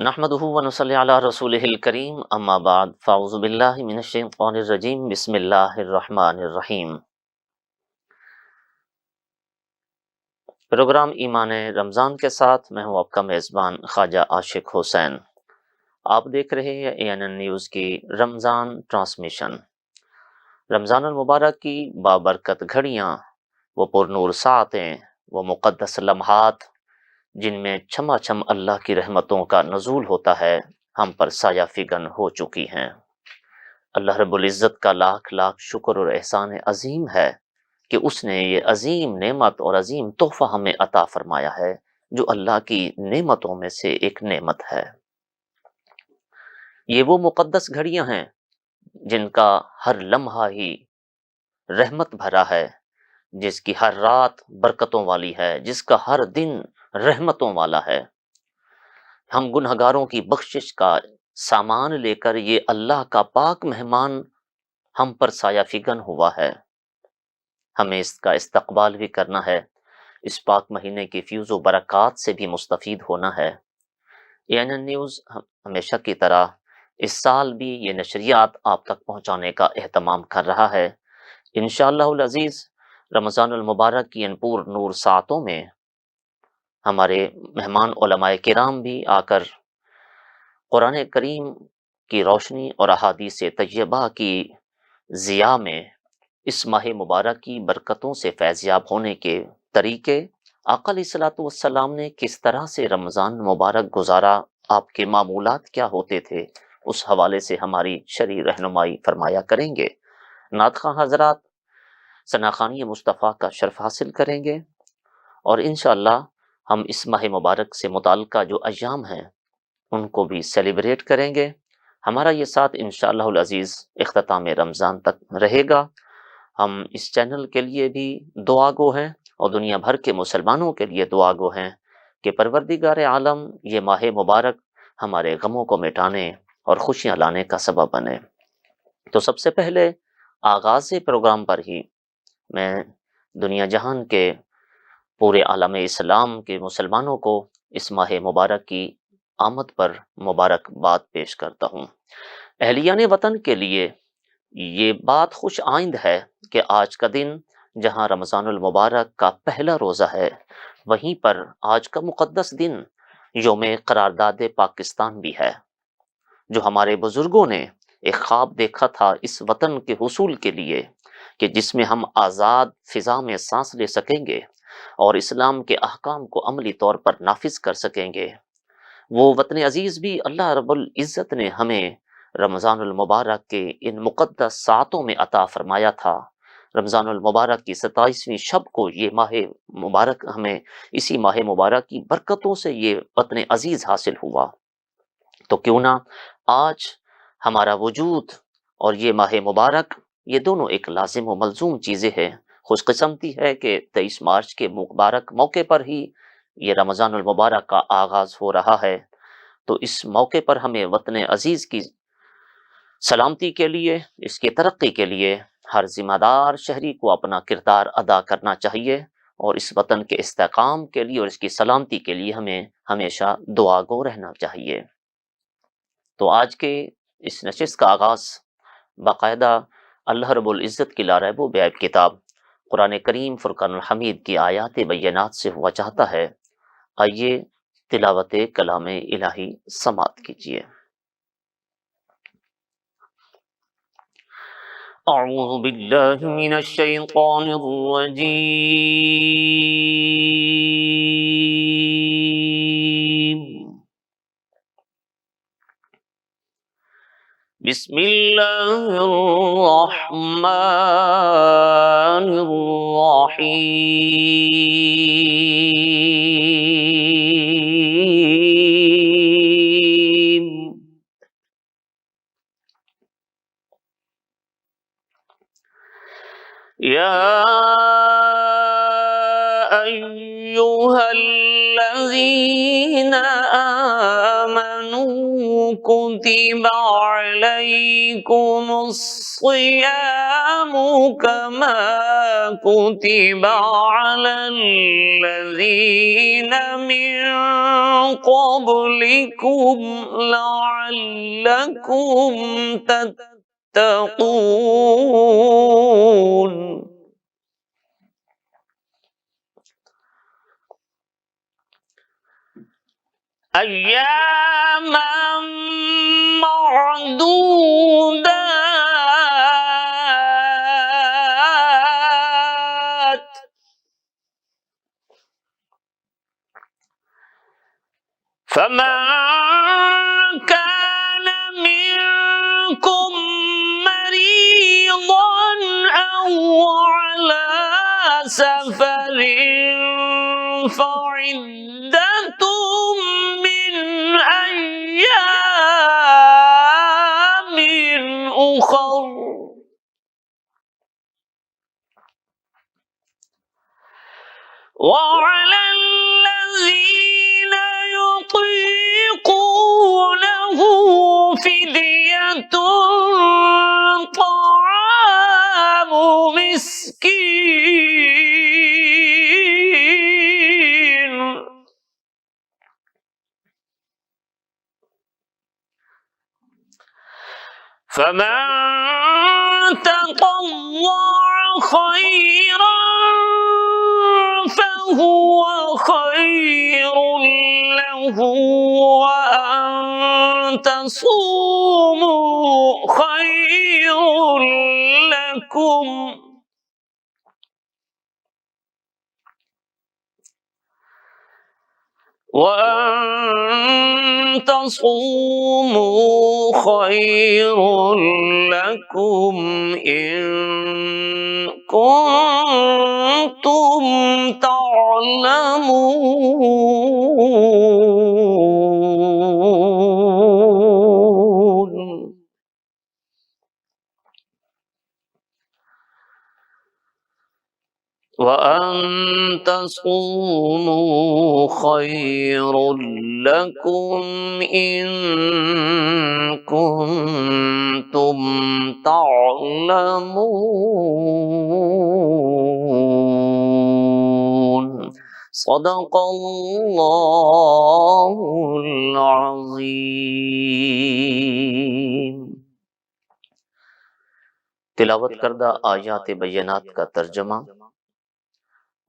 نحمده ونصلی علی رسولہ الکریم اما بعد فاعوذ باللہ من الشیطان الرجیم بسم اللہ الرحمن الرحیم۔ پروگرام ایمان رمضان کے ساتھ میں ہوں آپ کا میزبان خواجہ عاشق حسین۔ آپ دیکھ رہے ہیں ANN نیوز کی رمضان ٹرانسمیشن۔ رمضان المبارک کی بابرکت گھڑیاں، وہ پر نور ساعتیں، وہ مقدس لمحات جن میں چھما چھم اللہ کی رحمتوں کا نزول ہوتا ہے، ہم پر سایہ فگن ہو چکی ہیں۔ اللہ رب العزت کا لاکھ لاکھ شکر اور احسان عظیم ہے کہ اس نے یہ عظیم نعمت اور عظیم تحفہ ہمیں عطا فرمایا ہے، جو اللہ کی نعمتوں میں سے ایک نعمت ہے۔ یہ وہ مقدس گھڑیاں ہیں جن کا ہر لمحہ ہی رحمت بھرا ہے، جس کی ہر رات برکتوں والی ہے، جس کا ہر دن رحمتوں والا ہے۔ ہم گنہگاروں کی بخشش کا سامان لے کر یہ اللہ کا پاک مہمان ہم پر سایہ فگن ہوا ہے، ہمیں اس کا استقبال بھی کرنا ہے، اس پاک مہینے کی فیوز و برکات سے بھی مستفید ہونا ہے۔ ANN نیوز ہمیشہ کی طرح اس سال بھی یہ نشریات آپ تک پہنچانے کا اہتمام کر رہا ہے۔ انشاءاللہ العزیز رمضان المبارک کی ان پور نور ساعتوں میں ہمارے مہمان علماء کرام بھی آ کر قرآن کریم کی روشنی اور احادیث طیبہ کی ضیاء میں اس ماہ مبارک کی برکتوں سے فیض یاب ہونے کے طریقے، آقا علیہ الصلوۃ والسلام نے کس طرح سے رمضان مبارک گزارا، آپ کے معمولات کیا ہوتے تھے، اس حوالے سے ہماری شرعی رہنمائی فرمایا کریں گے۔ نعت خواں حضرات ثناخوانی مصطفیٰ کا شرف حاصل کریں گے، اور انشاءاللہ ہم اس ماہ مبارک سے متعلقہ جو ایام ہیں ان کو بھی سیلیبریٹ کریں گے۔ ہمارا یہ ساتھ انشاءاللہ العزیز اختتام رمضان تک رہے گا۔ ہم اس چینل کے لیے بھی دعا گو ہیں اور دنیا بھر کے مسلمانوں کے لیے دعا گو ہیں کہ پروردگار عالم یہ ماہ مبارک ہمارے غموں کو مٹانے اور خوشیاں لانے کا سبب بنے۔ تو سب سے پہلے آغاز پروگرام پر ہی میں دنیا جہان کے پورے عالم اسلام کے مسلمانوں کو اس ماہ مبارک کی آمد پر مبارکباد پیش کرتا ہوں۔ اہلیان وطن کے لیے یہ بات خوش آئند ہے کہ آج کا دن جہاں رمضان المبارک کا پہلا روزہ ہے، وہیں پر آج کا مقدس دن یوم قرارداد پاکستان بھی ہے، جو ہمارے بزرگوں نے ایک خواب دیکھا تھا اس وطن کے حصول کے لیے کہ جس میں ہم آزاد فضا میں سانس لے سکیں گے اور اسلام کے احکام کو عملی طور پر نافذ کر سکیں گے۔ وہ وطن عزیز بھی اللہ رب العزت نے ہمیں رمضان المبارک کے ان مقدس ساعتوں میں عطا فرمایا تھا۔ رمضان المبارک کی 27ویں شب کو یہ ماہ مبارک ہمیں اسی ماہ مبارک کی برکتوں سے یہ وطن عزیز حاصل ہوا۔ تو کیوں نہ آج ہمارا وجود اور یہ ماہ مبارک، یہ دونوں ایک لازم و ملزوم چیزیں ہیں۔ خوش قسمتی ہے کہ 23 مارچ کے مبارک موقع پر ہی یہ رمضان المبارک کا آغاز ہو رہا ہے، تو اس موقع پر ہمیں وطن عزیز کی سلامتی کے لیے، اس کی ترقی کے لیے ہر ذمہ دار شہری کو اپنا کردار ادا کرنا چاہیے، اور اس وطن کے استحکام کے لیے اور اس کی سلامتی کے لیے ہمیں ہمیشہ دعا گو رہنا چاہیے۔ تو آج کے اس نشست کا آغاز باقاعدہ اللہ رب العزت کی لاریب و بیعیب کتاب قرآن کریم فرقان الحمید کی آیات بینات سے ہوا چاہتا ہے۔ آئیے تلاوت کلام الہی سماعت کیجیے۔ اعوذ باللہ من الشیطان الرجیم، بسم اللہ الرحمن الرحیم۔ یا ایہا الذین آمنوا كتب عليكم الصيام كما كتب على الذين من قبلكم لعلكم تتقون. أياما معدودات فمن كان منكم مريضا أو على سفر فعدة من أيام أخر. وعلى الذين يطيقونه فدية طعام مسكين. فمن تطوع خيرا فهو خير له وأن تصوموا خير لكم وأن تصوموا خير لكم إن كنتم تعلمون. وأن تصوموا خير لكم إن كنتم تعلمون. صدق اللہ العظیم. تلاوت کردہ آیات بینات کا ترجمہ.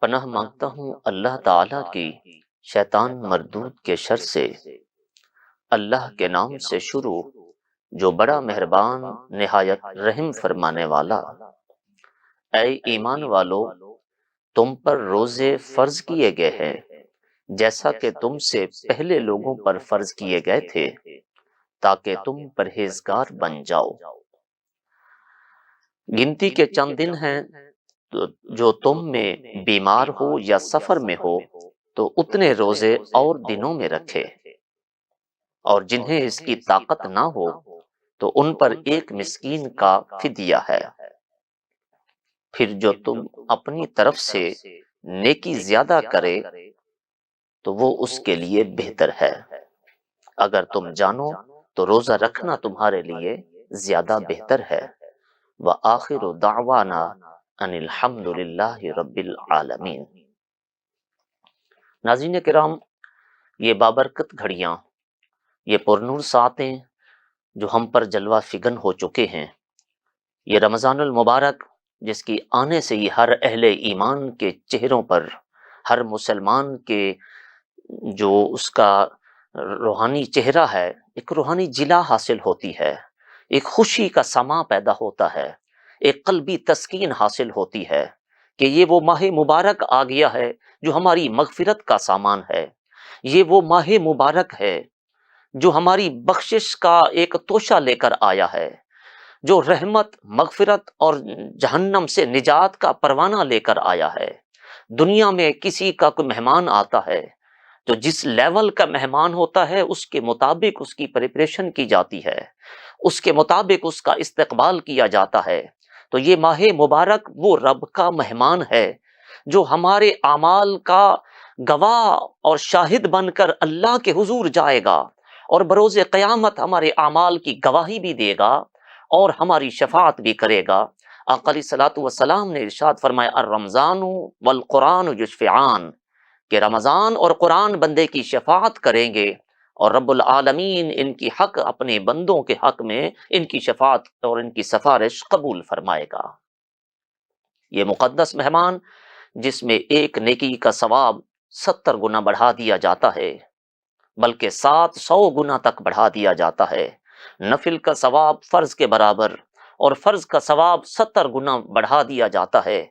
پناہ مانگتا ہوں اللہ تعالیٰ کی شیطان مردود کے شر سے. اللہ کے نام سے شروع جو بڑا مہربان نہایت رحم فرمانے والا. اے ایمان والو، تم پر روزے فرض کیے گئے ہیں جیسا کہ تم سے پہلے لوگوں پر فرض کیے گئے تھے تاکہ تم پرہیزگار بن جاؤ. گنتی کے چند دن ہیں جو تم میں بیمار ہو یا سفر میں ہو تو اتنے روزے اور دنوں میں رکھے، اور جنہیں اس کی طاقت نہ ہو تو ان پر ایک مسکین کا فدیہ ہے. پھر جو تم اپنی طرف سے نیکی زیادہ کرے تو وہ اس کے لیے بہتر ہے. اگر تم جانو تو روزہ رکھنا تمہارے لیے زیادہ بہتر ہے. وآخر دعوانا ان الحمد للہ رب العالمین. ناظرین کرام، یہ بابرکت گھڑیاں، یہ پرنور ساعتیں جو ہم پر جلوہ فگن ہو چکے ہیں، یہ رمضان المبارک جس کی آنے سے ہی ہر اہل ایمان کے چہروں پر، ہر مسلمان کے جو اس کا روحانی چہرہ ہے، ایک روحانی جلا حاصل ہوتی ہے، ایک خوشی کا سما پیدا ہوتا ہے، ایک قلبی تسکین حاصل ہوتی ہے کہ یہ وہ ماہ مبارک آ گیا ہے جو ہماری مغفرت کا سامان ہے. یہ وہ ماہ مبارک ہے جو ہماری بخشش کا ایک توشہ لے کر آیا ہے، جو رحمت، مغفرت اور جہنم سے نجات کا پروانہ لے کر آیا ہے. دنیا میں کسی کا کوئی مہمان آتا ہے تو جس لیول کا مہمان ہوتا ہے اس کے مطابق اس کی پریپریشن کی جاتی ہے، اس کے مطابق اس کا استقبال کیا جاتا ہے. تو یہ ماہ مبارک وہ رب کا مہمان ہے جو ہمارے اعمال کا گواہ اور شاہد بن کر اللہ کے حضور جائے گا اور بروز قیامت ہمارے اعمال کی گواہی بھی دے گا اور ہماری شفاعت بھی کرے گا۔ آقا علیہ الصلوۃ والسلام نے ارشاد فرمایا الرمضان والقرآن یشفعان، کہ رمضان اور قرآن بندے کی شفاعت کریں گے اور رب العالمین ان کی حق اپنے بندوں کے حق میں ان کی شفاعت اور ان کی سفارش قبول فرمائے گا۔ یہ مقدس مہمان جس میں ایک نیکی کا ثواب 70 گنا بڑھا دیا جاتا ہے، بلکہ 700 گنا تک بڑھا دیا جاتا ہے، نفل کا ثواب فرض کے برابر اور فرض کا ثواب 70 گنا بڑھا دیا جاتا ہے۔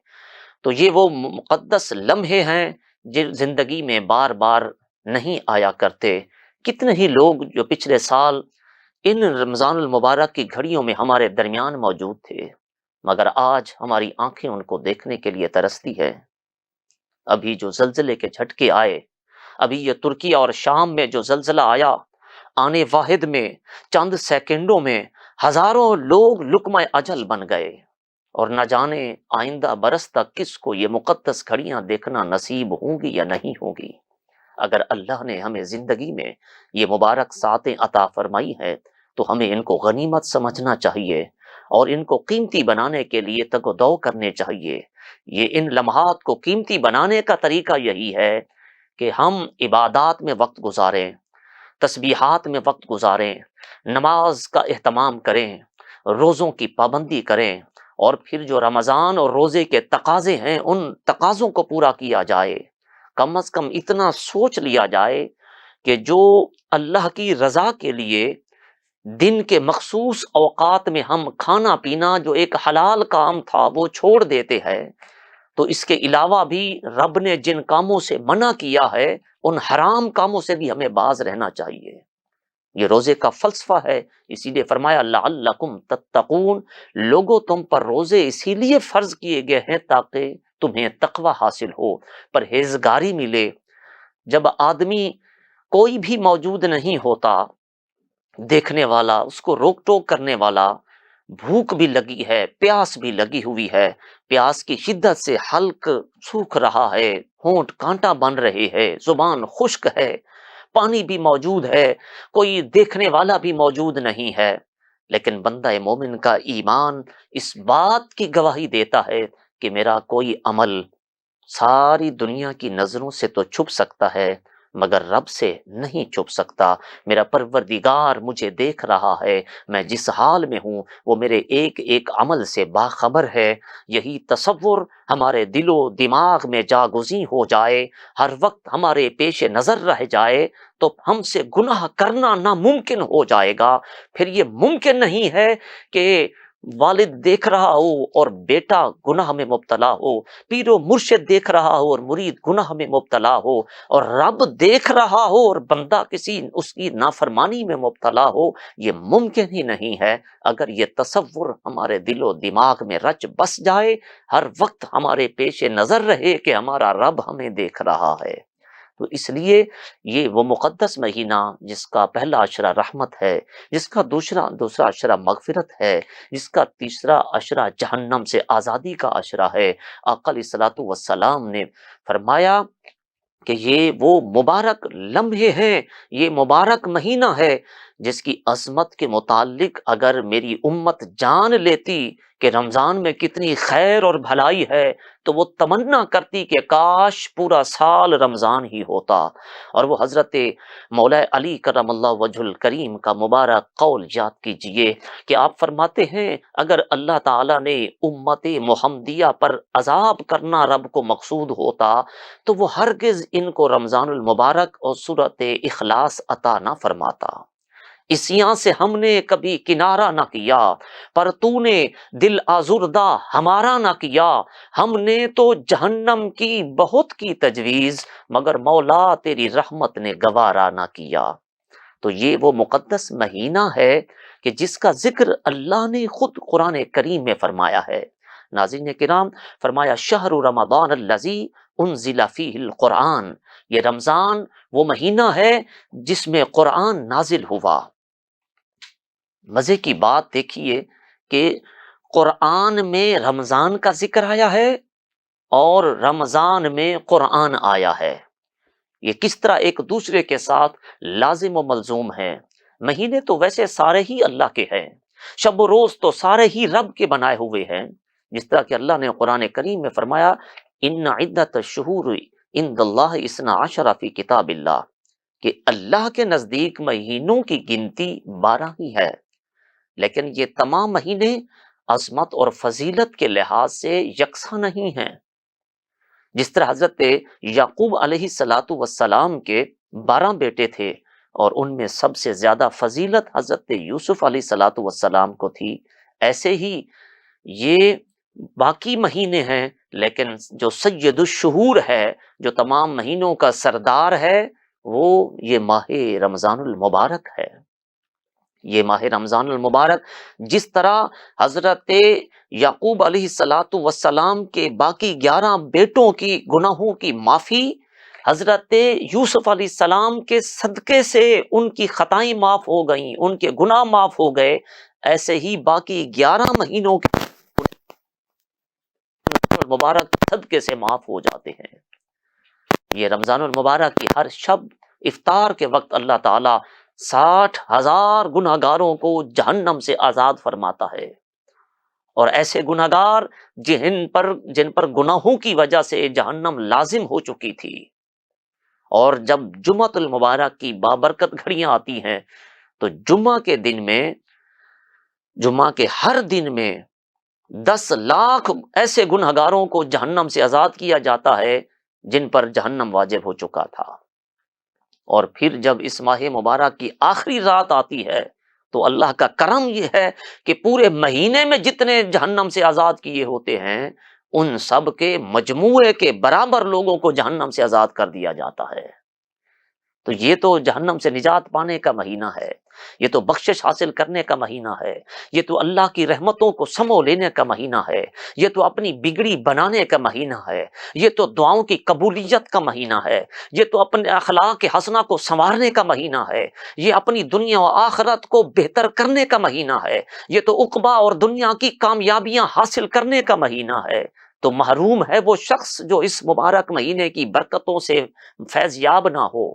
تو یہ وہ مقدس لمحے ہیں جو زندگی میں بار بار نہیں آیا کرتے۔ کتنے ہی لوگ جو پچھلے سال ان رمضان المبارک کی گھڑیوں میں ہمارے درمیان موجود تھے، مگر آج ہماری آنکھیں ان کو دیکھنے کے لیے ترستی ہے۔ ابھی جو زلزلے کے جھٹکے آئے، ابھی یہ ترکی اور شام میں جو زلزلہ آیا، آنے واحد میں چند سیکنڈوں میں ہزاروں لوگ لقمہ اجل بن گئے، اور نہ جانے آئندہ برس تک کس کو یہ مقدس گھڑیاں دیکھنا نصیب ہوں گی یا نہیں ہوں گی۔ اگر اللہ نے ہمیں زندگی میں یہ مبارک ساعتیں عطا فرمائی ہے تو ہمیں ان کو غنیمت سمجھنا چاہیے اور ان کو قیمتی بنانے کے لیے تگ و دو کرنے چاہیے۔ یہ ان لمحات کو قیمتی بنانے کا طریقہ یہی ہے کہ ہم عبادات میں وقت گزاریں، تسبیحات میں وقت گزاریں، نماز کا اہتمام کریں، روزوں کی پابندی کریں، اور پھر جو رمضان اور روزے کے تقاضے ہیں ان تقاضوں کو پورا کیا جائے۔ کم از کم اتنا سوچ لیا جائے کہ جو اللہ کی رضا کے لیے دن کے مخصوص اوقات میں ہم کھانا پینا جو ایک حلال کام تھا وہ چھوڑ دیتے ہیں، تو اس کے علاوہ بھی رب نے جن کاموں سے منع کیا ہے ان حرام کاموں سے بھی ہمیں باز رہنا چاہیے۔ یہ روزے کا فلسفہ ہے، اسی لیے فرمایا لعلکم تتقون، لوگوں تم پر روزے اسی لیے فرض کیے گئے ہیں تاکہ تمہیں تقوی حاصل ہو، پرہیزگاری ملے۔ جب آدمی کوئی بھی موجود نہیں ہوتا دیکھنے والا، اس کو روک ٹوک کرنے والا، بھوک بھی لگی ہے، پیاس بھی لگی ہوئی ہے، پیاس کی شدت سے حلق سوکھ رہا ہے، ہونٹ کانٹا بن رہے ہے، زبان خشک ہے، پانی بھی موجود ہے، کوئی دیکھنے والا بھی موجود نہیں ہے، لیکن بندہ مومن کا ایمان اس بات کی گواہی دیتا ہے کہ میرا کوئی عمل ساری دنیا کی نظروں سے تو چھپ سکتا ہے مگر رب سے نہیں چھپ سکتا۔ میرا پروردگار مجھے دیکھ رہا ہے، میں جس حال میں ہوں وہ میرے ایک ایک عمل سے باخبر ہے۔ یہی تصور ہمارے دل و دماغ میں جاگزیں ہو جائے، ہر وقت ہمارے پیش نظر رہ جائے، تو ہم سے گناہ کرنا ناممکن ہو جائے گا۔ پھر یہ ممکن نہیں ہے کہ والد دیکھ رہا ہو اور بیٹا گناہ میں مبتلا ہو، پیر و مرشد دیکھ رہا ہو اور مرید گناہ میں مبتلا ہو، اور رب دیکھ رہا ہو اور بندہ کسی اس کی نافرمانی میں مبتلا ہو۔ یہ ممکن ہی نہیں ہے۔ اگر یہ تصور ہمارے دل و دماغ میں رچ بس جائے، ہر وقت ہمارے پیش نظر رہے کہ ہمارا رب ہمیں دیکھ رہا ہے، تو اس لیے یہ وہ مقدس مہینہ جس کا پہلا عشرہ رحمت ہے، جس کا دوسرا عشرہ مغفرت ہے، جس کا تیسرا عشرہ جہنم سے آزادی کا عشرہ ہے۔ آقا علیہ الصلوۃ والسلام نے فرمایا کہ یہ وہ مبارک لمحے ہیں، یہ مبارک مہینہ ہے جس کی عظمت کے متعلق اگر میری امت جان لیتی کہ رمضان میں کتنی خیر اور بھلائی ہے تو وہ تمنا کرتی کہ کاش پورا سال رمضان ہی ہوتا۔ اور وہ حضرت مولا علی کرم اللہ وجہ الکریم کا مبارک قول یاد کیجئے کہ آپ فرماتے ہیں اگر اللہ تعالیٰ نے امت محمدیہ پر عذاب کرنا رب کو مقصود ہوتا تو وہ ہرگز ان کو رمضان المبارک اور سورۃ اخلاص عطا نہ فرماتا۔ اسیاں سے ہم نے کبھی کنارہ نہ کیا، پر تو نے دل آزردہ ہمارا نہ کیا، ہم نے تو جہنم کی بہت کی تجویز مگر مولا تیری رحمت نے گوارا نہ کیا۔ تو یہ وہ مقدس مہینہ ہے کہ جس کا ذکر اللہ نے خود قرآن کریم میں فرمایا ہے۔ ناظرین کرام، فرمایا شہر رمضان الذی انزل فیہ القرآن، یہ رمضان وہ مہینہ ہے جس میں قرآن نازل ہوا۔ مزے کی بات دیکھیے کہ قرآن میں رمضان کا ذکر آیا ہے اور رمضان میں قرآن آیا ہے۔ یہ کس طرح ایک دوسرے کے ساتھ لازم و ملزوم ہیں۔ مہینے تو ویسے سارے ہی اللہ کے ہیں، شب و روز تو سارے ہی رب کے بنائے ہوئے ہیں، جس طرح کہ اللہ نے قرآن کریم میں فرمایا ان عدت الشہور عند اللہ اثنا عشر فی کتاب اللہ، کہ اللہ کے نزدیک مہینوں کی گنتی 12 ہی ہے، لیکن یہ تمام مہینے عظمت اور فضیلت کے لحاظ سے یکساں نہیں ہیں۔ جس طرح حضرت یعقوب علیہ الصلاۃ والسلام کے 12 بیٹے تھے اور ان میں سب سے زیادہ فضیلت حضرت یوسف علیہ الصلاۃ والسلام کو تھی، ایسے ہی یہ باقی مہینے ہیں، لیکن جو سید الشہور ہے، جو تمام مہینوں کا سردار ہے، وہ یہ ماہ رمضان المبارک ہے۔ یہ ماہ رمضان المبارک جس طرح حضرت یعقوب علیہ الصلاۃ والسلام کے باقی 11 بیٹوں کی گناہوں کی معافی حضرت یوسف علیہ السلام کے صدقے سے ان کی خطائیں معاف ہو گئیں، ان کے گناہ معاف ہو گئے، ایسے ہی باقی 11 مہینوں کے المبارک صدقے سے معاف ہو جاتے ہیں۔ یہ رمضان المبارک کی ہر شب افطار کے وقت اللہ تعالی 60,000 گناہگاروں کو جہنم سے آزاد فرماتا ہے، اور ایسے گناہگار جن پر گناہوں کی وجہ سے جہنم لازم ہو چکی تھی، اور جب جمعۃ المبارک کی بابرکت گھڑیاں آتی ہیں تو جمعہ کے ہر دن میں 10 لاکھ ایسے گنہگاروں کو جہنم سے آزاد کیا جاتا ہے جن پر جہنم واجب ہو چکا تھا۔ اور پھر جب اس ماہ مبارک کی آخری رات آتی ہے تو اللہ کا کرم یہ ہے کہ پورے مہینے میں جتنے جہنم سے آزاد کیے ہوتے ہیں ان سب کے مجموعے کے برابر لوگوں کو جہنم سے آزاد کر دیا جاتا ہے۔ تو یہ تو جہنم سے نجات پانے کا مہینہ ہے، یہ تو بخشش حاصل کرنے کا مہینہ ہے، یہ تو اللہ کی رحمتوں کو سمو لینے کا مہینہ ہے، یہ تو اپنی بگڑی بنانے کا مہینہ ہے، یہ تو دعاؤں کی قبولیت کا مہینہ ہے، یہ تو اپنے اخلاق حسنہ کو سنوارنے کا مہینہ ہے، یہ اپنی دنیا و آخرت کو بہتر کرنے کا مہینہ ہے، یہ تو عقبہ اور دنیا کی کامیابیاں حاصل کرنے کا مہینہ ہے۔ تو محروم ہے وہ شخص جو اس مبارک مہینے کی برکتوں سے فیض یاب نہ ہو۔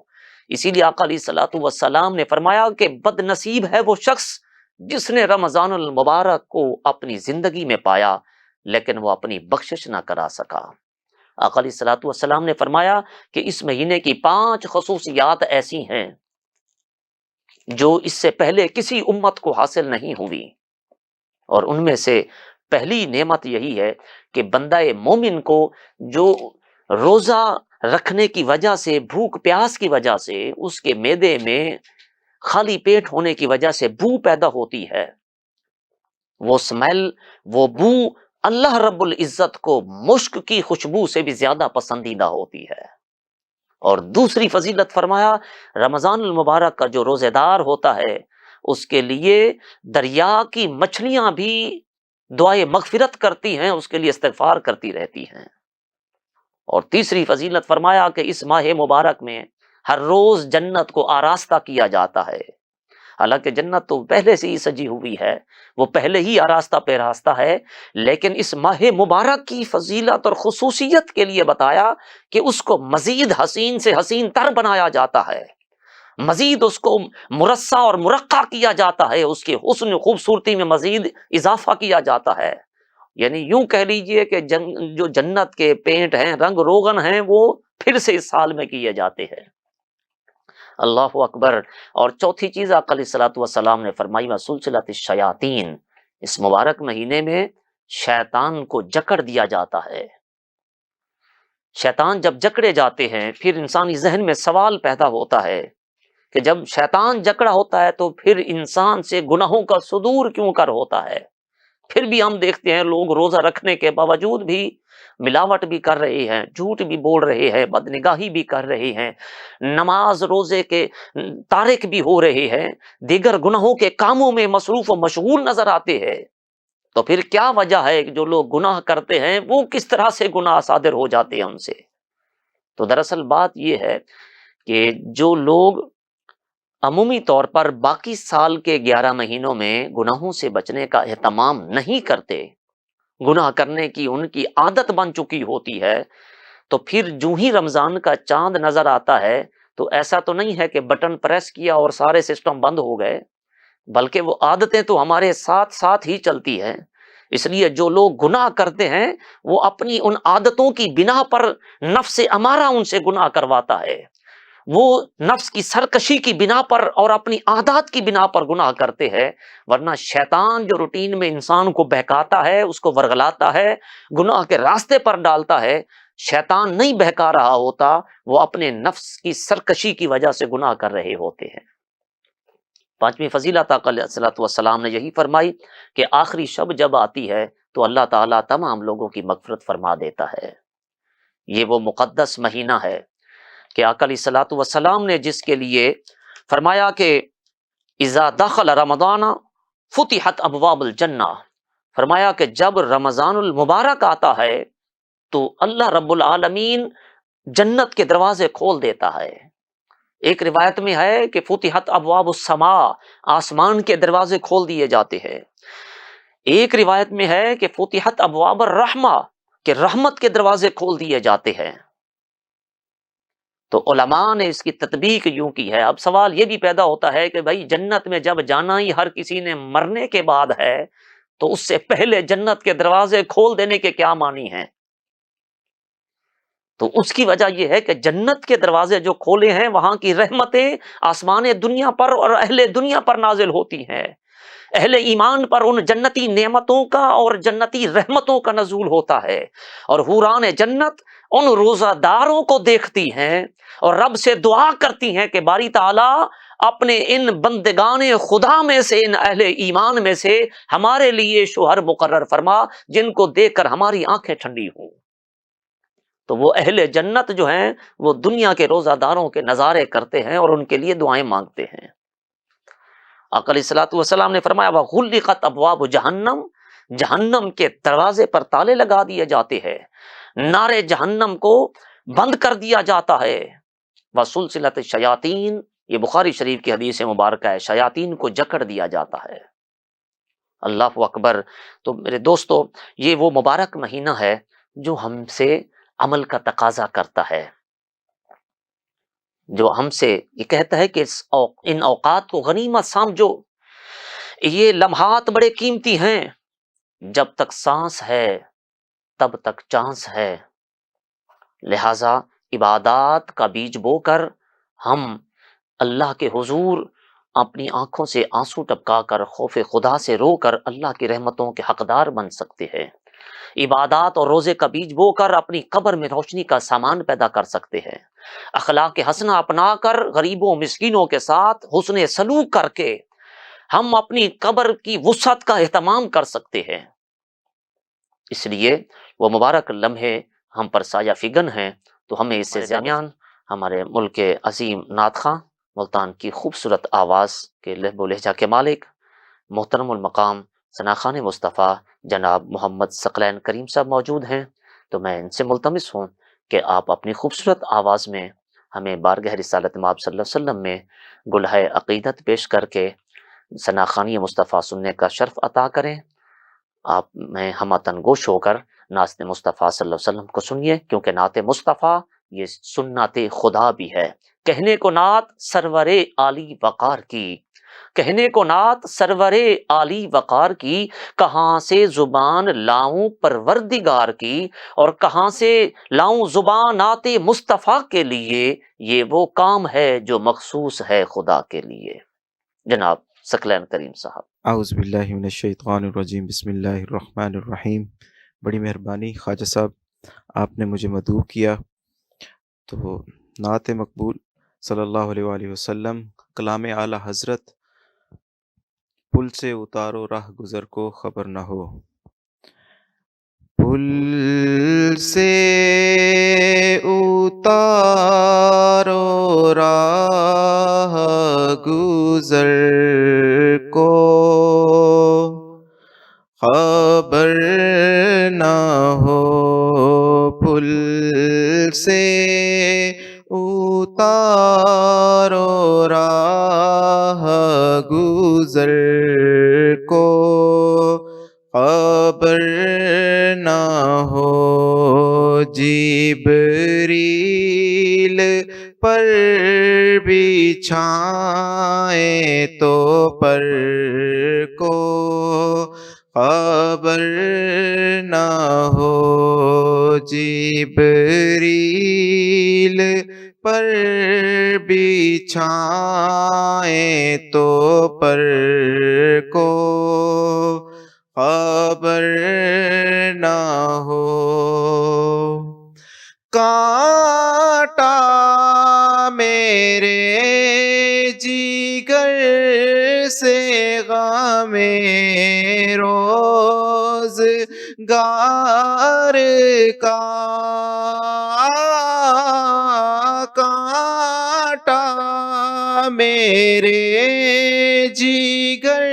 اسی لیے آقا علیہ الصلوۃ والسلام نے فرمایا کہ بد نصیب ہے وہ شخص جس نے رمضان المبارک کو اپنی زندگی میں پایا لیکن وہ اپنی بخشش نہ کرا سکا۔ آقا علیہ الصلوۃ والسلام نے فرمایا کہ اس مہینے کی 5 خصوصیات ایسی ہیں جو اس سے پہلے کسی امت کو حاصل نہیں ہوئی، اور ان میں سے پہلی نعمت یہی ہے کہ بندہ مومن کو جو روزہ رکھنے کی وجہ سے، بھوک پیاس کی وجہ سے، اس کے معدے میں خالی پیٹ ہونے کی وجہ سے بو پیدا ہوتی ہے، وہ سمیل، وہ بو اللہ رب العزت کو مشک کی خوشبو سے بھی زیادہ پسندیدہ ہوتی ہے۔ اور دوسری فضیلت فرمایا رمضان المبارک کا جو روزے دار ہوتا ہے اس کے لیے دریا کی مچھلیاں بھی دعائے مغفرت کرتی ہیں، اس کے لیے استغفار کرتی رہتی ہیں۔ اور تیسری فضیلت فرمایا کہ اس ماہ مبارک میں ہر روز جنت کو آراستہ کیا جاتا ہے، حالانکہ جنت تو پہلے سے ہی سجی ہوئی ہے، وہ پہلے ہی آراستہ پیراستہ ہے، لیکن اس ماہ مبارک کی فضیلت اور خصوصیت کے لیے بتایا کہ اس کو مزید حسین سے حسین تر بنایا جاتا ہے، مزید اس کو مرصع اور مرقع کیا جاتا ہے، اس کے حسن خوبصورتی میں مزید اضافہ کیا جاتا ہے۔ یعنی یوں کہہ لیجئے کہ جو جنت کے پینٹ ہیں، رنگ روغن ہیں، وہ پھر سے اس سال میں کیے جاتے ہیں۔ اللہ اکبر۔ اور چوتھی چیز آقا علیہ الصلوۃ والسلام نے فرمائی وسلسلۃ الشیاطین، اس مبارک مہینے میں شیطان کو جکڑ دیا جاتا ہے۔ شیطان جب جکڑے جاتے ہیں پھر انسانی ذہن میں سوال پیدا ہوتا ہے کہ جب شیطان جکڑا ہوتا ہے تو پھر انسان سے گناہوں کا صدور کیوں کر ہوتا ہے؟ پھر بھی ہم دیکھتے ہیں لوگ روزہ رکھنے کے باوجود بھی ملاوٹ بھی کر رہے ہیں، جھوٹ بھی بول رہے ہیں، بدنگاہی بھی کر رہے ہیں، نماز روزے کے تارک بھی ہو رہے ہیں، دیگر گناہوں کے کاموں میں مصروف و مشغول نظر آتے ہیں۔ تو پھر کیا وجہ ہے کہ جو لوگ گناہ کرتے ہیں وہ کس طرح سے گناہ صادر ہو جاتے ہیں ان سے؟ تو دراصل بات یہ ہے کہ جو لوگ عمومی طور پر باقی سال کے 11 مہینوں میں گناہوں سے بچنے کا اہتمام نہیں کرتے، گناہ کرنے کی ان کی عادت بن چکی ہوتی ہے، تو پھر جو ہی رمضان کا چاند نظر آتا ہے تو ایسا تو نہیں ہے کہ بٹن پریس کیا اور سارے سسٹم بند ہو گئے، بلکہ وہ عادتیں تو ہمارے ساتھ ساتھ ہی چلتی ہیں۔ اس لیے جو لوگ گناہ کرتے ہیں وہ اپنی ان عادتوں کی بنا پر نفس امارہ ان سے گناہ کرواتا ہے، وہ نفس کی سرکشی کی بنا پر اور اپنی عادات کی بنا پر گناہ کرتے ہیں، ورنہ شیطان جو روٹین میں انسان کو بہکاتا ہے، اس کو ورغلاتا ہے، گناہ کے راستے پر ڈالتا ہے، شیطان نہیں بہکا رہا ہوتا، وہ اپنے نفس کی سرکشی کی وجہ سے گناہ کر رہے ہوتے ہیں۔ پانچویں فضیلت آقا علیہ الصلوۃ والسلام نے یہی فرمائی کہ آخری شب جب آتی ہے تو اللہ تعالیٰ تمام لوگوں کی مغفرت فرما دیتا ہے۔ یہ وہ مقدس مہینہ ہے کہ آقا علیہ الصلوۃ والسلام نے جس کے لیے فرمایا کہ اذا دخل رمضان فتحت ابواب الجنہ، فرمایا کہ جب رمضان المبارک آتا ہے تو اللہ رب العالمین جنت کے دروازے کھول دیتا ہے۔ ایک روایت میں ہے کہ فتحت ابواب السماء، آسمان کے دروازے کھول دیے جاتے ہیں۔ ایک روایت میں ہے کہ فتحت ابواب الرحمہ، کہ رحمت کے دروازے کھول دیے جاتے ہیں۔ تو علماء نے اس کی تطبیق یوں کی ہے۔ اب سوال یہ بھی پیدا ہوتا ہے کہ بھائی جنت میں جب جانا ہی ہر کسی نے مرنے کے بعد ہے تو اس سے پہلے جنت کے دروازے کھول دینے کے کیا معنی ہیں؟ تو اس کی وجہ یہ ہے کہ جنت کے دروازے جو کھولے ہیں وہاں کی رحمتیں آسمان دنیا پر اور اہل دنیا پر نازل ہوتی ہیں، اہل ایمان پر ان جنتی نعمتوں کا اور جنتی رحمتوں کا نزول ہوتا ہے، اور حوران جنت ان روزہ داروں کو دیکھتی ہیں اور رب سے دعا کرتی ہیں کہ باری تعالیٰ اپنے ان بندگان خدا میں سے، ان اہل ایمان میں سے ہمارے لیے شوہر مقرر فرما جن کو دیکھ کر ہماری آنکھیں ٹھنڈی ہوں۔ تو وہ اہل جنت جو ہیں وہ دنیا کے روزہ داروں کے نظارے کرتے ہیں اور ان کے لیے دعائیں مانگتے ہیں۔ آقا علیہ الصلوۃ والسلام نے فرمایا وَغُلِّقَتْ أَبْوَابُ جہنم، جہنم کے دروازے پر تالے لگا دیے جاتے ہیں، نارے جہنم کو بند کر دیا جاتا ہے۔ وَسُلْسِلَتِ الشَّيَاطِينَ، یہ بخاری شریف کی حدیث مبارکہ ہے، شیاطین کو جکڑ دیا جاتا ہے۔ اللہ اکبر۔ تو میرے دوستو یہ وہ مبارک مہینہ ہے جو ہم سے عمل کا تقاضا کرتا ہے، جو ہم سے یہ کہتا ہے کہ ان اوقات کو غنیمت سمجھو، یہ لمحات بڑے قیمتی ہیں، جب تک سانس ہے تب تک چانس ہے، لہذا عبادات کا بیج بو کر ہم اللہ کے حضور اپنی آنکھوں سے آنسو ٹپکا کر خوف خدا سے رو کر اللہ کی رحمتوں کے حقدار بن سکتے ہیں، عبادات اور روزے کا بیج بو کر اپنی قبر میں روشنی کا سامان پیدا کر سکتے ہیں، اخلاق حسنہ اپنا کر غریبوں مسکینوں کے ساتھ حسن سلوک کر کے ہم اپنی قبر کی وسعت کا اہتمام کر سکتے ہیں۔ اس لیے وہ مبارک لمحے ہم پر سایہ فگن ہیں، تو ہمیں اس سے درمیان ہمارے ملک کے عظیم نعت خواں ملتان کی خوبصورت آواز کے لہب و لہجہ کے مالک محترم المقام ثناخان مصطفیٰ جناب محمد ثقلین کریم صاحب موجود ہیں، تو میں ان سے ملتمس ہوں کہ آپ اپنی خوبصورت آواز میں ہمیں بارگاہ رسالت مآب صلی اللہ علیہ وسلم میں گلہائے عقیدت پیش کر کے ثناخانی مصطفیٰ سننے کا شرف عطا کریں۔ آپ میں ہمتن گوش ہو کر نعت مصطفیٰ صلی اللہ علیہ وسلم کو سنیے، کیونکہ نعت مصطفیٰ یہ سنت خدا بھی ہے۔ کہنے کو نعت سرور عالی وقار کی، کہنے کو نعت سرور عالی وقار کی، کہاں سے زبان لاؤں پروردگار کی، اور کہاں سے لاؤں زبان نعت مصطفیٰ کے لیے، یہ وہ کام ہے جو مخصوص ہے خدا کے لیے۔ جناب ثقلین کریم صاحب۔ اعوذ باللہ من الشیطان الرجیم، بسم اللہ الرحمن الرحیم۔ بڑی مہربانی خواجہ صاحب، آپ نے مجھے مدعو کیا تو نعت مقبول صلی اللہ علیہ وآلہ وسلم، کلام اعلیٰ حضرت، پل سے اتارو راہ گزر کو خبر نہ ہو۔ پل سے اتارو راہ گزر کو خبر نہ ہو، پل سے اتارو راہ گزر کو خبر نہ ہو، جبریل بچھائیں تو پر کو خبر نہ ہو، جبریل پر بچھائیں تو پر کو خبر نہ ہو، کانٹا میرے جگر سے غم روزگار کا، کانٹا میرے جگر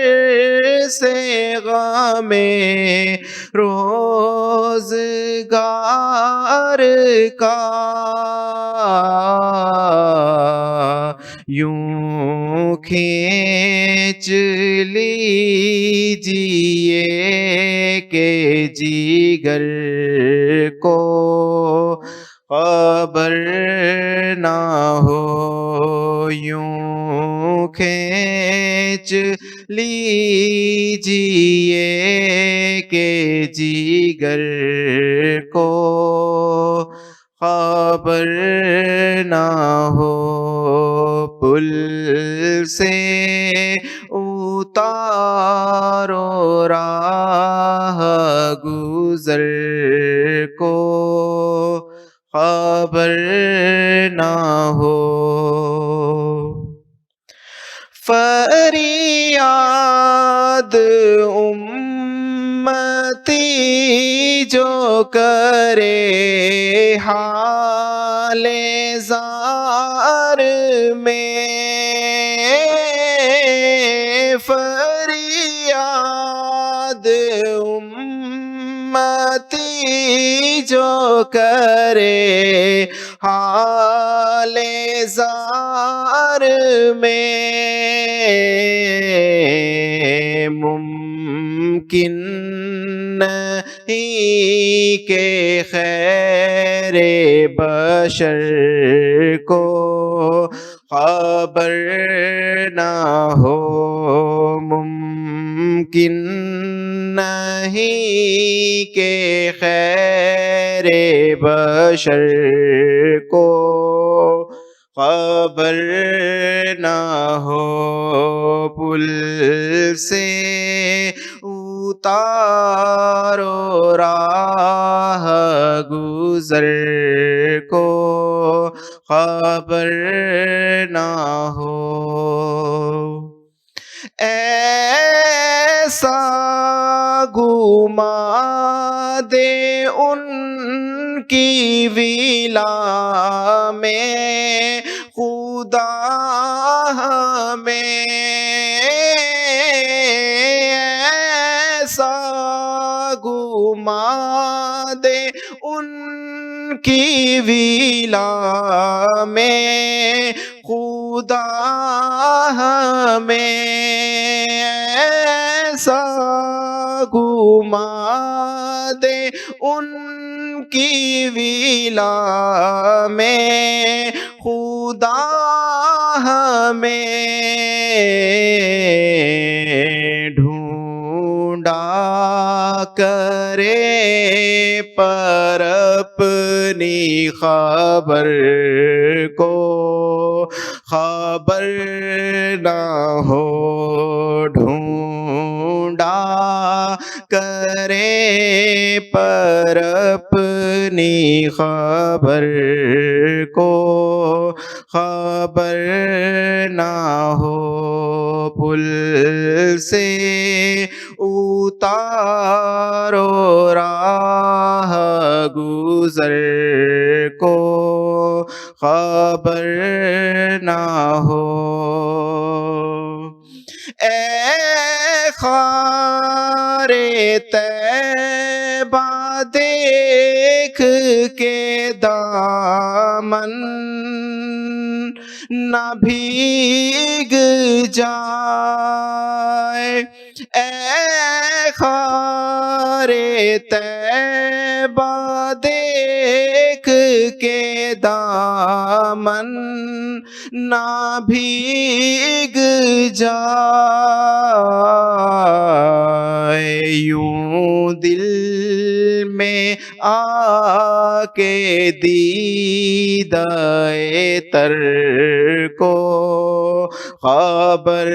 سے غم روزگار کا، یوں کھینچ لیجیے کہ جگر کو خبر نہ ہو، یوں کھینچ لیجیے کہ جگر کو خبر نہ ہو، پل سے اتارو راہ گزر کو خبر نہ ہو، فریاد امتی جو کرے حال زار میں، فریاد امتی جو کرے حال زار میں، ممکن نہیں کہ خیر بشر کو خبر نہ ہو، ممکن نہیں کہ خیر بشر کو خبر نہ ہو، پل سے اتارو راہ گزر کو خبر نہ ہو، ایسا گھما دے ان کی ویلا میں خدا ہمیں، ایسا گھما دے ان کی ویلا میں خدا ہمیں، ایسا گھما دے ان کی ویلا میں خدا ہمیں، ڈھونڈا کرے پر اپنی خبر کو خبر نہ ہو، ڈھونڈا کرے پر اپنی خبر کو خبر نہ ہو، پل سے اتارو راہ گزر کو خبر نہ ہو، اے خار طیبہ دیکھ کے دامن نہ بھیگ جائے، اے خار طیبہ دیکھ کے دامن نہ بھیگ جائے، یوں دل میں آ کے دیدائے تر کو خبر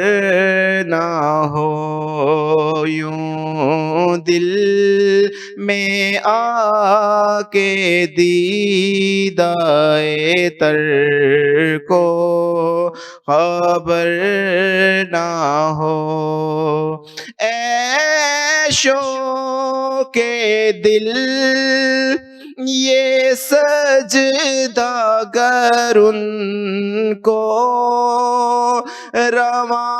نہ ہو، یوں دل میں آ کے دیدائے تر کو خبر نہ ہو۔ اے شوق دل یہ سجدہ گر ان کو روا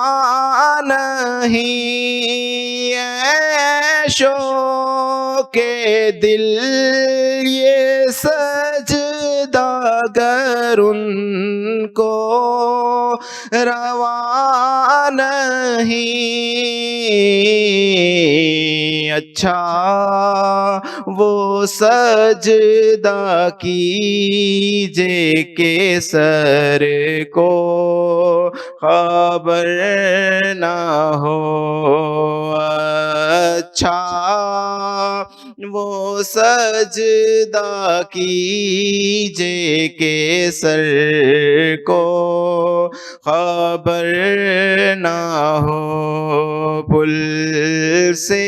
نہیں، اے شوق دل یہ سجدہ گر ان کو روا نہیں، اچھا وہ سجدہ کیجے کہ سر کو خبر نہ ہو، اچھا وہ سجدہ کیجے کہ سر کو خبر نہ ہو، پل سے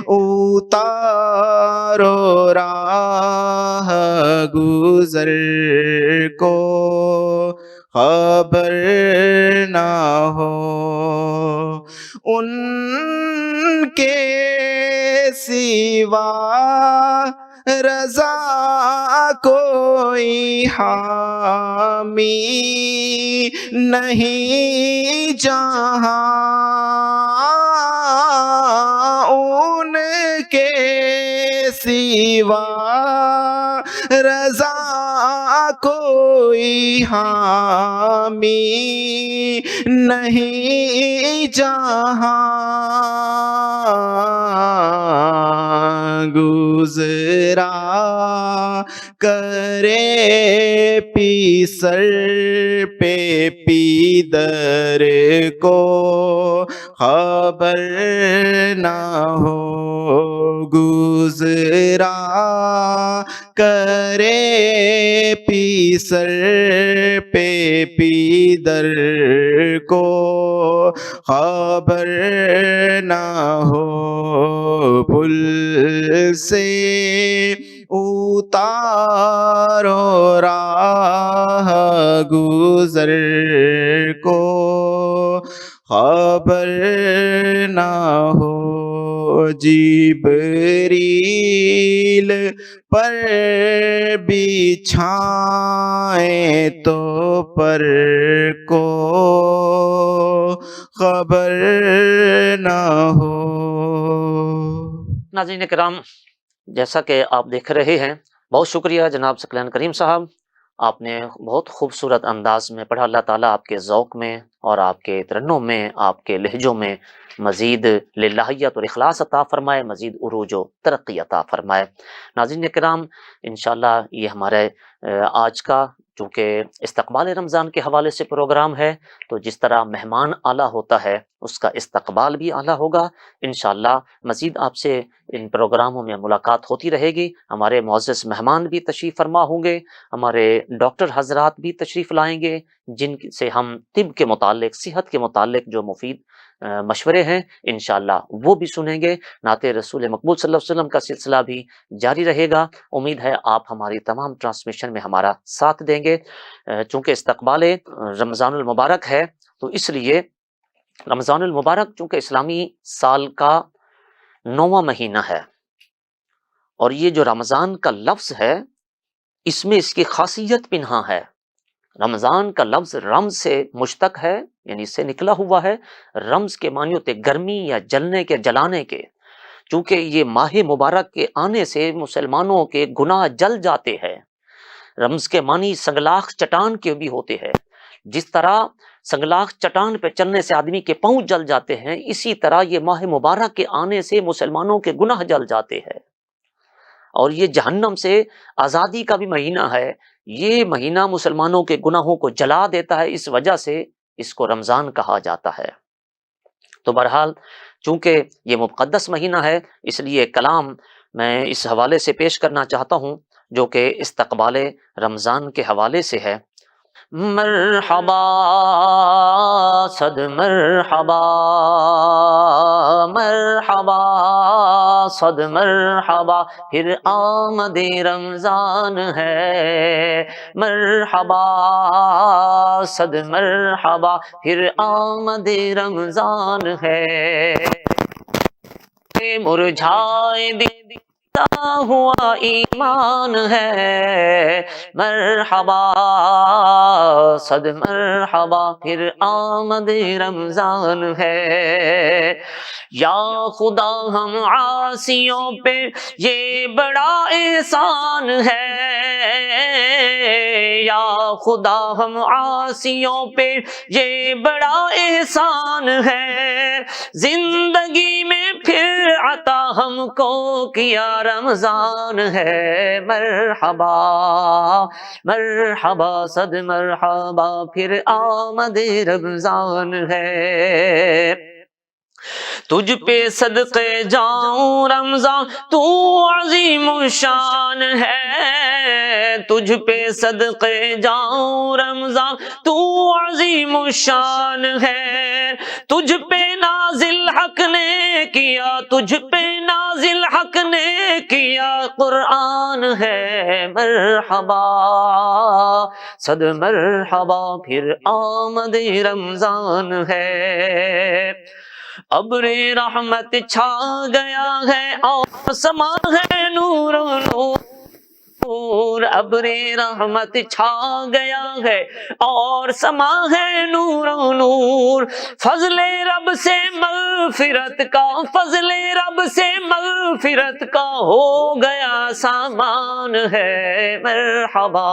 اتارو راہ گزر کو خبر نہ ہو، ان کے سوا رضا کوئی حامی نہیں جہاں، ان کے سوا رضا کوئی حامی نہیں جہاں، گزرا کرے پی سر پہ پیدر کو خبر نہ ہو، گزرا کرے پی سر پہ پیدر کو خبر نہ ہو، پل سے اتارو راہ گزر کو خبر نہ ہو، جبریل پر بچھائیں تو پر کو خبر نہ ہو۔ ناظرین کرام، جیسا کہ آپ دیکھ رہے ہیں، بہت شکریہ جناب ثقلین کریم صاحب، آپ نے بہت خوبصورت انداز میں پڑھا۔ اللہ تعالیٰ آپ کے ذوق میں اور آپ کے ترنم میں، آپ کے لہجوں میں مزید للہیت اور اخلاص عطا فرمائے، مزید عروج و ترقی عطا فرمائے۔ ناظرین کرام، انشاءاللہ یہ ہمارے آج کا چونکہ استقبال رمضان کے حوالے سے پروگرام ہے، تو جس طرح مہمان اعلیٰ ہوتا ہے اس کا استقبال بھی اعلیٰ ہوگا۔ انشاءاللہ مزید آپ سے ان پروگراموں میں ملاقات ہوتی رہے گی۔ ہمارے معزز مہمان بھی تشریف فرما ہوں گے، ہمارے ڈاکٹر حضرات بھی تشریف لائیں گے، جن سے ہم طب کے متعلق، صحت کے متعلق جو مفید مشورے ہیں انشاءاللہ وہ بھی سنیں گے۔ نعت رسول مقبول صلی اللہ علیہ وسلم کا سلسلہ بھی جاری رہے گا۔ امید ہے آپ ہماری تمام ٹرانسمیشن میں ہمارا ساتھ دیں گے۔ چونکہ استقبال رمضان المبارک ہے تو اس لیے رمضان المبارک چونکہ اسلامی سال کا 9واں مہینہ ہے، اور یہ جو رمضان کا لفظ ہے اس میں اس کی خاصیت پنہاں ہے۔ رمضان کا لفظ رمز سے مشتق ہے، یعنی اس سے نکلا ہوا ہے۔ رمز کے معنی ہوتے گرمی یا جلنے کے، جلانے کے۔ چونکہ یہ ماہ مبارک کے آنے سے مسلمانوں کے گناہ جل جاتے ہیں۔ رمز کے معنی سنگلاخ چٹان کے بھی ہوتے ہیں۔ جس طرح سنگلاخ چٹان پہ چلنے سے آدمی کے پاؤں جل جاتے ہیں، اسی طرح یہ ماہ مبارک کے آنے سے مسلمانوں کے گناہ جل جاتے ہیں۔ اور یہ جہنم سے آزادی کا بھی مہینہ ہے. یہ مہینہ مسلمانوں کے گناہوں کو جلا دیتا ہے، اس وجہ سے اس کو رمضان کہا جاتا ہے. تو بہرحال چونکہ یہ مقدس مہینہ ہے، اس لیے کلام میں اس حوالے سے پیش کرنا چاہتا ہوں جو کہ استقبال رمضان کے حوالے سے ہے. مرحبا صد مرحبا، مرحبا صد مرحبا، پھر آمد رمضان ہے. مرحبا صد مرحبا، پھر آمد رمضان ہے. مرجھائے دیتا ہوا ایمان ہے. مرحبا صد مرحبا، پھر آمد رمضان ہے. یا خدا ہم عاصیوں پہ یہ بڑا احسان ہے. یا خدا ہم عاصیوں پہ یہ بڑا احسان ہے. زندگی میں پھر عطا ہم کو کیا رمضان ہے. مرحبا مرحبا صد مرحبا، پھر آمد رمضان ہے. تجھ پہ صدقے جاؤں رمضان تو عظیم الشان ہے. تجھ پہ صدقے جاؤں رمضان تو عظیم الشان ہے. تجھ پہ نازل حق نے کیا، تجھ پہ نازل حق نے کیا قرآن ہے. مرحبا صد مرحبا، پھر آمد رمضان ہے. ابر رحمت چھا گیا ہے اور سما ہے نور و نور. ابر رحمت چھا گیا ہے اور سما ہے نور و نور. فضل رب سے مغفرت کا، فضل رب سے مغفرت کا ہو گیا سامان ہے. مرحبا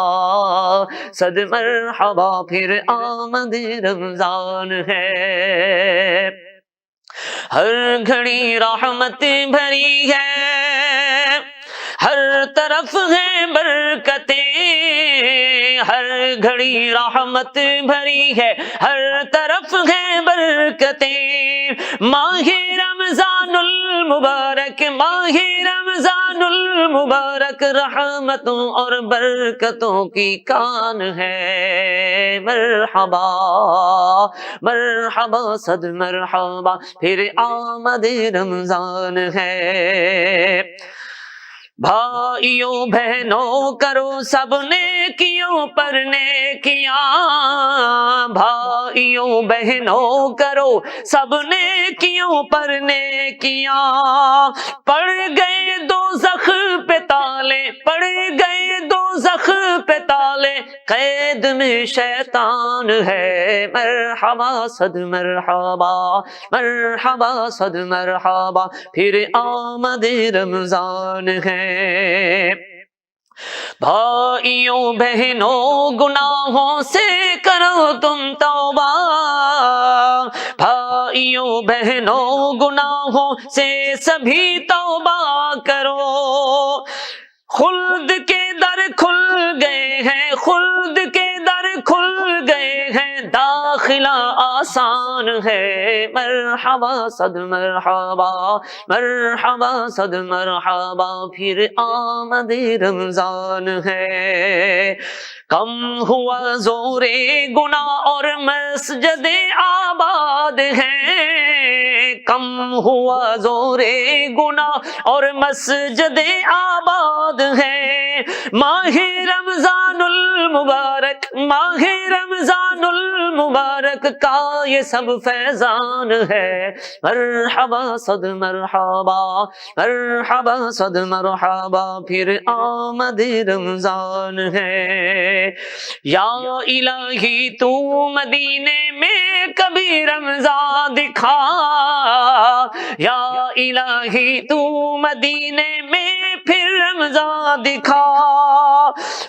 صد مرحبا، پھر آمد رمضان ہے. ہر گھڑی رحمت بھری ہے، ہر طرف ہے برکتیں. ہر گھڑی رحمت بھری ہے، ہر طرف ہے برکتیں. ماہ رمضان المبارک، ماہ رمضان المبارک رحمتوں اور برکتوں کی کان ہے. مرحبا مرحبا صد مرحبا، پھر آمد رمضان ہے. بھائیوں بہنوں کرو سب نیکیوں پر نیکیاں. بھائیوں بہنوں کرو سب نیکیوں پر نیکیاں. پڑ گئے دوزخ پہ تالے، پڑ گئے دوزخ پہ تالے، قید میں شیطان ہے. مرحبا صد مرحبا، مرحبا صد مرحبا، پھر آمد رمضان ہے. بھائیوں بہنوں گناہوں سے کرو تم توبہ. بھائیوں بہنوں گناہوں سے سبھی توبہ کرو. خلد کے در کھل گئے ہیں، خلد کے در کھل گئے ہیں، داخلہ آسان ہے. مرحبا صد مرحبا، مرحبا صد مرحبا، پھر آمد رمضان ہے. کم ہوا زور گناہ اور مسجد آباد ہے. کم ہوا زور گناہ اور مسجد آباد ہے. ماہ رمضان المبارک، ماہ رمضان المبارک کا یہ سب فیضان ہے. مرحبا صد مرحبا، مرحبا صد مرحبا، پھر آمد رمضان ہے. یا الہی تو مدینے میں کبھی رمضان دکھا. یا الہی تو مدینے میں پھر رمضان دکھا.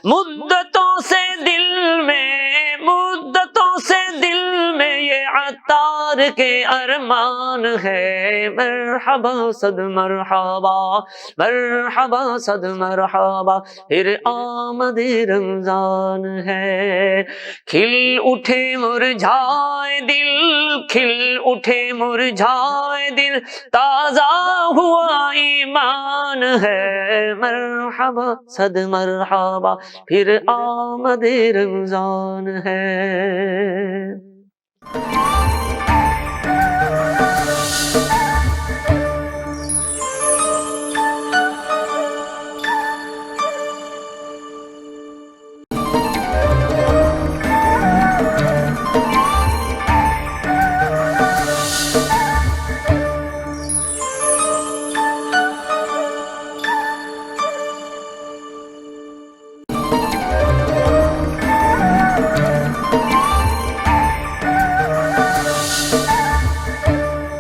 مدتوں سے دل میں، مدتوں سے دل میں یہ عطار یار کے ارمان ہے، مرحبا صد مرحبا، مرحبا صد مرحبا، پھر آمد رمضان ہے۔ کھل اٹھے مرجھائے دل، کھل اٹھے مرجھائے دل، تازہ ہوا ایمان ہے، مرحبا صد مرحبا، پھر آمد رمضان ہے۔